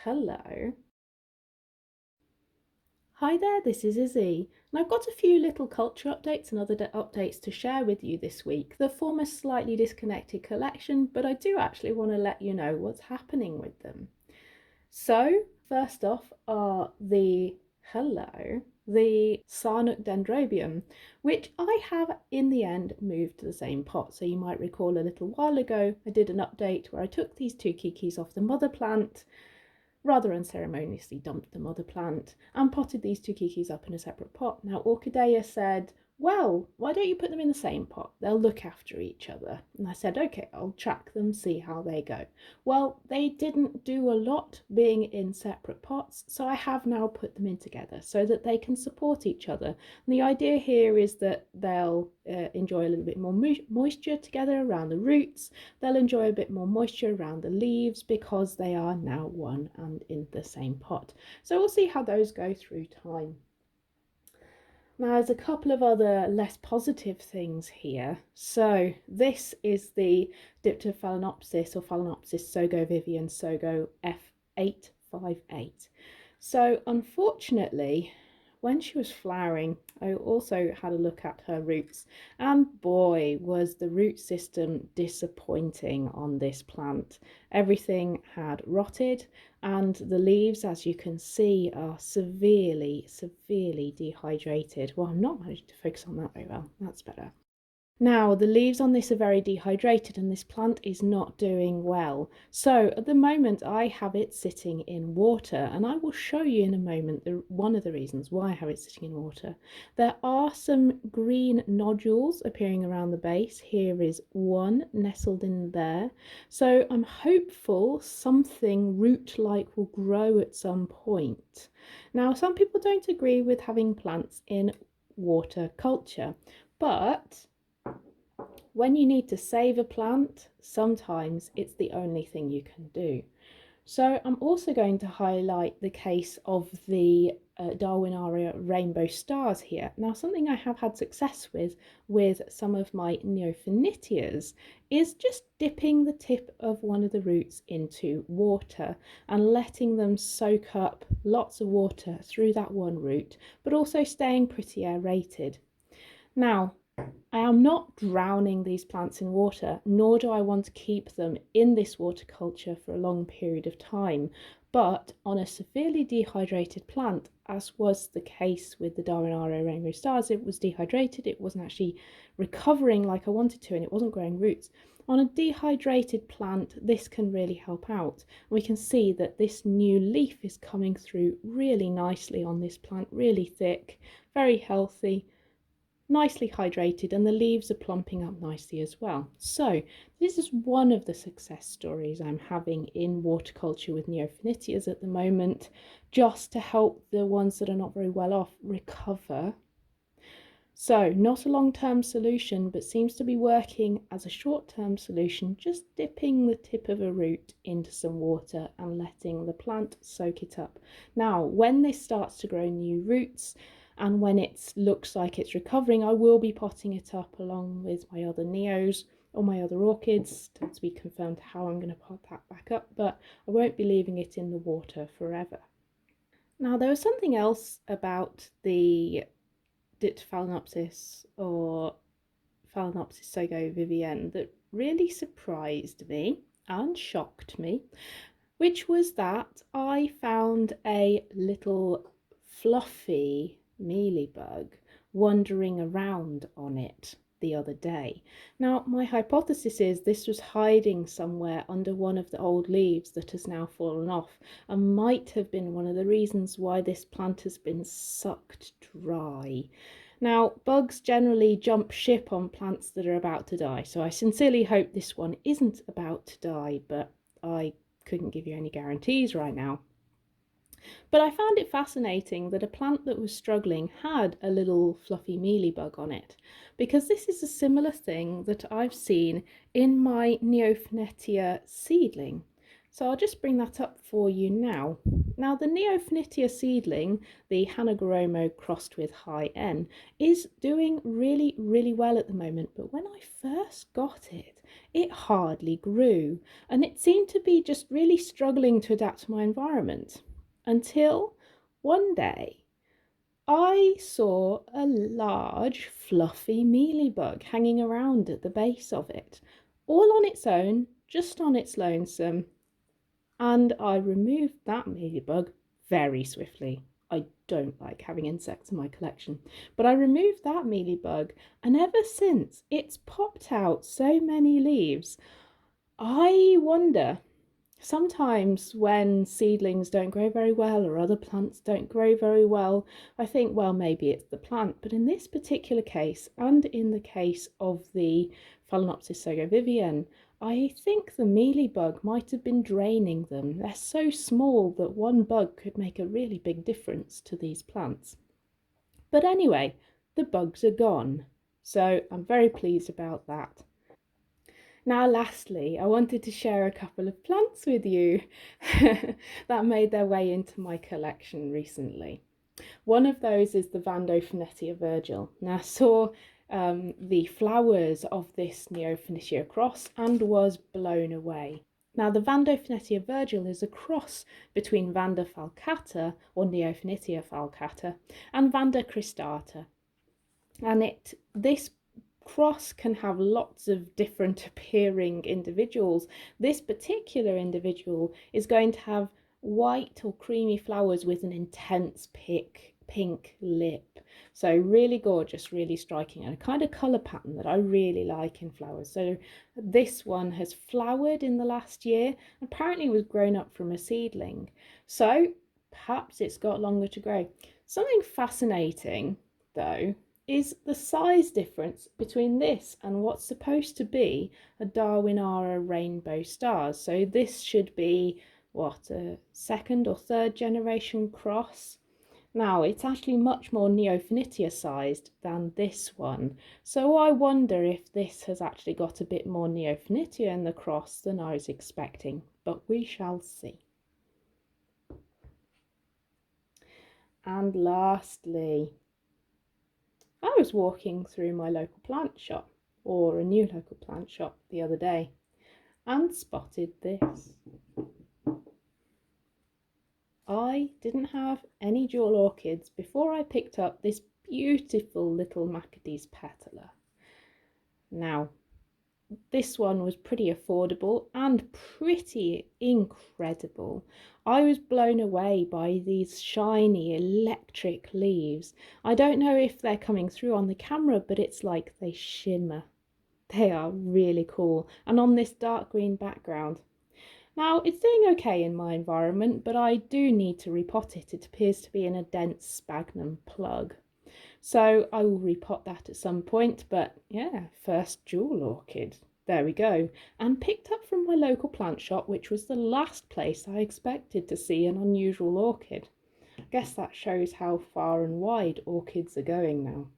Hello. Hi there, this is Izzy, and I've got a few little culture updates and other updates to share with you this week. They form a slightly disconnected collection, but I do actually want to let you know what's happening with them. So, first off are the Nook Dendrobium, which I have in the end moved to the same pot. So you might recall a little while ago I did an update where I took these two kikis off the mother plant, rather unceremoniously dumped the mother plant, and potted these two kikis up in a separate pot. Now Orchidea said, well, why don't you put them in the same pot? They'll look after each other. And I said, okay, I'll track them, see how they go. Well, they didn't do a lot being in separate pots, so I have now put them in together so that they can support each other. And the idea here is that they'll enjoy a little bit more moisture together around the roots. They'll enjoy a bit more moisture around the leaves because they are now one and in the same pot. So we'll see how those go through time. Now there's a couple of other less positive things here. So this is the Phalaenopsis or Phalaenopsis Sogo Vivien Sogo F858. So unfortunately, when she was flowering, I also had a look at her roots, and boy, was the root system disappointing on this plant. Everything had rotted, and the leaves, as you can see, are severely dehydrated. Well, I'm not managing to focus on that very well. That's better. Now, the leaves on this are very dehydrated and this plant is not doing well. So at the moment I have it sitting in water, and I will show you in a moment one of the reasons why I have it sitting in water. There are some green nodules appearing around the base. Here is one nestled in there. So I'm hopeful something root-like will grow at some point. Now, some people don't agree with having plants in water culture, but when you need to save a plant, sometimes it's the only thing you can do. So I'm also going to highlight the case of the Darwinara Rainbow stars here. Now, something I have had success with some of my Neofinitias is just dipping the tip of one of the roots into water and letting them soak up lots of water through that one root, but also staying pretty aerated. Now, I am not drowning these plants in water, nor do I want to keep them in this water culture for a long period of time. But on a severely dehydrated plant, as was the case with the Darwinara Rainbow stars, it was dehydrated, it wasn't actually recovering like I wanted to, and it wasn't growing roots. On a dehydrated plant, this can really help out. We can see that this new leaf is coming through really nicely on this plant, really thick, very healthy, nicely hydrated, and the leaves are plumping up nicely as well. So this is one of the success stories I'm having in waterculture with Neofinitias at the moment, just to help the ones that are not very well off recover. So not a long-term solution, but seems to be working as a short-term solution, just dipping the tip of a root into some water and letting the plant soak it up. Now, when this starts to grow new roots, and when it looks like it's recovering, I will be potting it up along with my other Neos or my other Orchids. To be confirmed how I'm going to pot that back up, but I won't be leaving it in the water forever. Now, there was something else about the Phalaenopsis or Phalaenopsis Sogo Vivien that really surprised me and shocked me, which was that I found a little fluffy mealybug wandering around on it the other day. Now, my hypothesis is this was hiding somewhere under one of the old leaves that has now fallen off, and might have been one of the reasons why this plant has been sucked dry. Now, bugs generally jump ship on plants that are about to die, so I sincerely hope this one isn't about to die, but I couldn't give you any guarantees right now. But I found it fascinating that a plant that was struggling had a little fluffy mealybug on it, because this is a similar thing that I've seen in my Neofinetia seedling. So I'll just bring that up for you now. Now the Neophnitia seedling, the Hanagoromo crossed with high N, is doing really well at the moment, but when I first got it, it hardly grew and it seemed to be just really struggling to adapt to my environment until one day I saw a large fluffy mealybug hanging around at the base of it, all on its own, just on its lonesome, and I removed that mealybug very swiftly. I don't like having insects in my collection, but I removed that mealybug, and ever since it's popped out so many leaves. I wonder, sometimes when seedlings don't grow very well or other plants don't grow very well, I think, well, maybe it's the plant. But in this particular case, and in the case of the Phalaenopsis Sogo Vivien, I think the mealybug might have been draining them. They're so small that one bug could make a really big difference to these plants. But anyway, the bugs are gone, so I'm very pleased about that. Now, lastly, I wanted to share a couple of plants with you that made their way into my collection recently. One of those is the Vandofinetia Virgil. Now, I saw the flowers of this Neophnitia cross and was blown away. Now, the Vandofinetia Virgil is a cross between Vanda falcata, or Neophnitia falcata, and Vanda cristata. And this cross can have lots of different appearing individuals. This particular individual is going to have white or creamy flowers with an intense pink lip. So really gorgeous, really striking, and a kind of colour pattern that I really like in flowers. So this one has flowered in the last year, apparently was grown up from a seedling. So perhaps it's got longer to grow. Something fascinating though is the size difference between this and what's supposed to be a Darwinara Rainbow stars. So this should be, what, a second or third generation cross? Now, it's actually much more Neophnitia sized than this one. So I wonder if this has actually got a bit more Neophnitia in the cross than I was expecting, but we shall see. And lastly, I was walking through my local plant shop, or a new local plant shop, the other day, and spotted this. I didn't have any jewel orchids before I picked up this beautiful little Macodes petola. Now, this one was pretty affordable and pretty incredible. I was blown away by these shiny electric leaves. I don't know if they're coming through on the camera, but it's like they shimmer. They are really cool, and on this dark green background. Now, it's doing okay in my environment, but I do need to repot it. It appears to be in a dense sphagnum plug. So I will repot that at some point, but yeah, first jewel orchid. There we go. And picked up from my local plant shop, which was the last place I expected to see an unusual orchid. I guess that shows how far and wide orchids are going now.